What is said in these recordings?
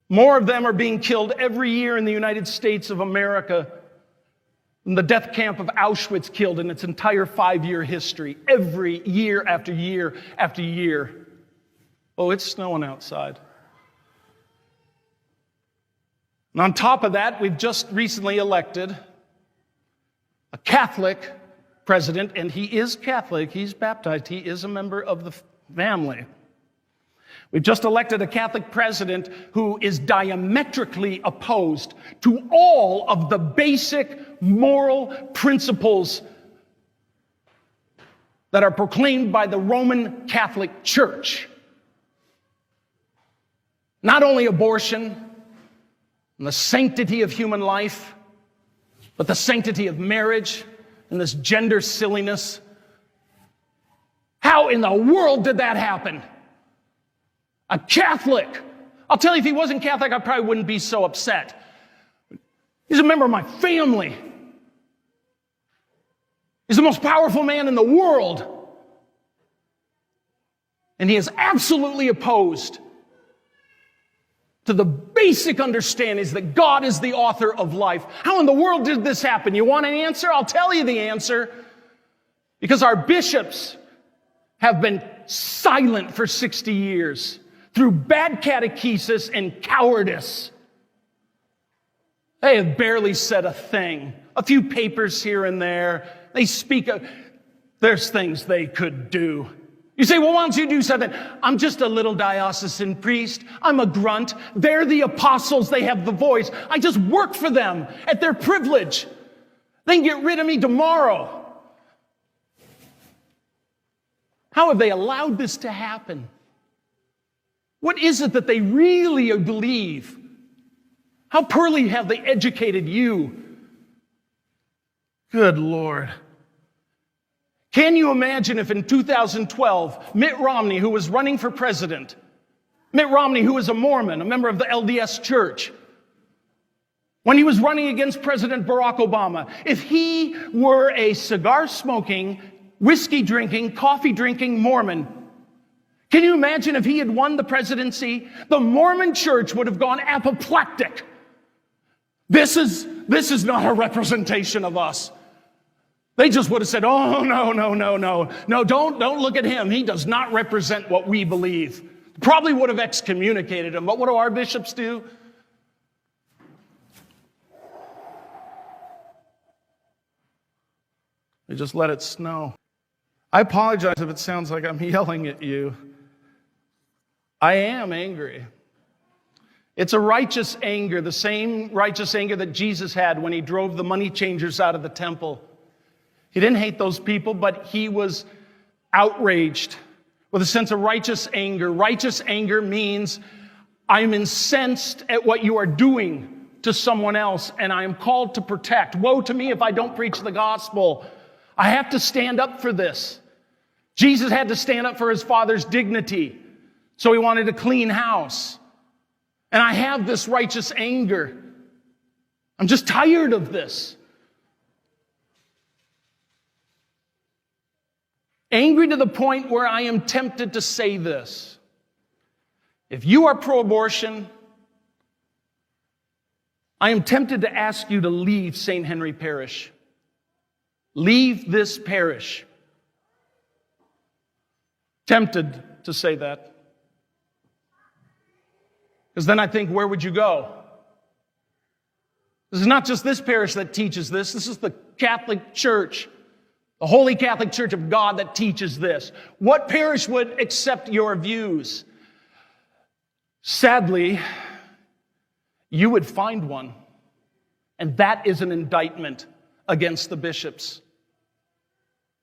More of them are being killed every year in the United States of America than the death camp of Auschwitz killed in its entire 5-year history. Every year after year after year. Oh, it's snowing outside. And on top of that, we've just recently elected a Catholic president, and he is Catholic, he's baptized, he is a member of the family. We've just elected a Catholic president who is diametrically opposed to all of the basic moral principles that are proclaimed by the Roman Catholic Church. Not only abortion and the sanctity of human life, but the sanctity of marriage and this gender silliness. How in the world did that happen? A Catholic. I'll tell you, if he wasn't Catholic, I probably wouldn't be so upset. He's a member of my family. He's the most powerful man in the world. And he is absolutely opposed to the basic understandings that God is the author of life. How in the world did this happen? You want an answer? I'll tell you the answer. Because our bishops have been silent for 60 years through bad catechesis and cowardice. They have barely said a thing. A few papers here and there. They speak of, there's things they could do. You say, well, why don't you do something? I'm just a little diocesan priest. I'm a grunt. They're the apostles. They have the voice. I just work for them at their privilege. They can get rid of me tomorrow. How have they allowed this to happen? What is it that they really believe? How poorly have they educated you? Good Lord. Can you imagine if in 2012, Mitt Romney, who was running for president, Mitt Romney, who is a Mormon, a member of the LDS Church, when he was running against President Barack Obama, if he were a cigar-smoking, whiskey-drinking, coffee-drinking Mormon, can you imagine if he had won the presidency? The Mormon Church would have gone apoplectic. This is not a representation of us. They just would have said, oh, no. No, don't look at him. He does not represent what we believe. Probably would have excommunicated him. But what do our bishops do? They just let it snow. I apologize if it sounds like I'm yelling at you. I am angry. It's a righteous anger, the same righteous anger that Jesus had when he drove the money changers out of the temple. He didn't hate those people, but he was outraged with a sense of righteous anger. Righteous anger means I'm incensed at what you are doing to someone else, and I am called to protect. Woe to me if I don't preach the gospel. I have to stand up for this. Jesus had to stand up for his Father's dignity, so he wanted a clean house. And I have this righteous anger. I'm just tired of this. Angry to the point where I am tempted to say this. If you are pro-abortion, I am tempted to ask you to leave St. Henry Parish. Leave this parish. Tempted to say that. Because then I think, where would you go? This is not just this parish that teaches this. This is the Catholic Church, the Holy Catholic Church of God that teaches this. What parish would accept your views? Sadly, you would find one. And that is an indictment against the bishops.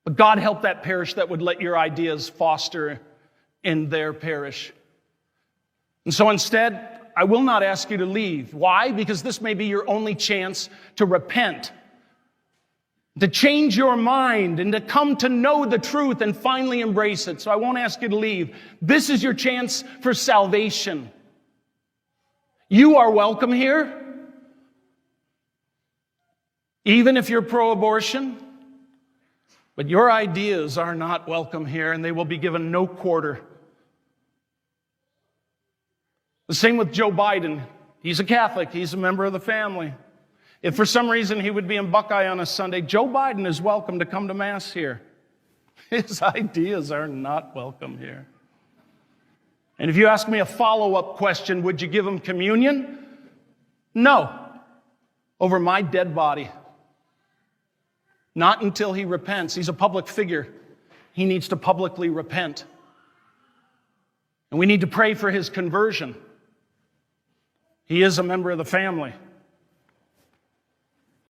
But God help that parish that would let your ideas foster in their parish. And so instead, I will not ask you to leave. Why? Because this may be your only chance to repent, to change your mind, and to come to know the truth and finally embrace it. So I won't ask you to leave. This is your chance for salvation. You are welcome here, even if you're pro-abortion. But your ideas are not welcome here, and they will be given no quarter. The same with Joe Biden. He's a Catholic. He's a member of the family. If for some reason he would be in Buckeye on a Sunday, Joe Biden is welcome to come to Mass here. His ideas are not welcome here. And if you ask me a follow-up question, would you give him communion? No. Over my dead body. Not until he repents. He's a public figure. He needs to publicly repent. And we need to pray for his conversion. He is a member of the family.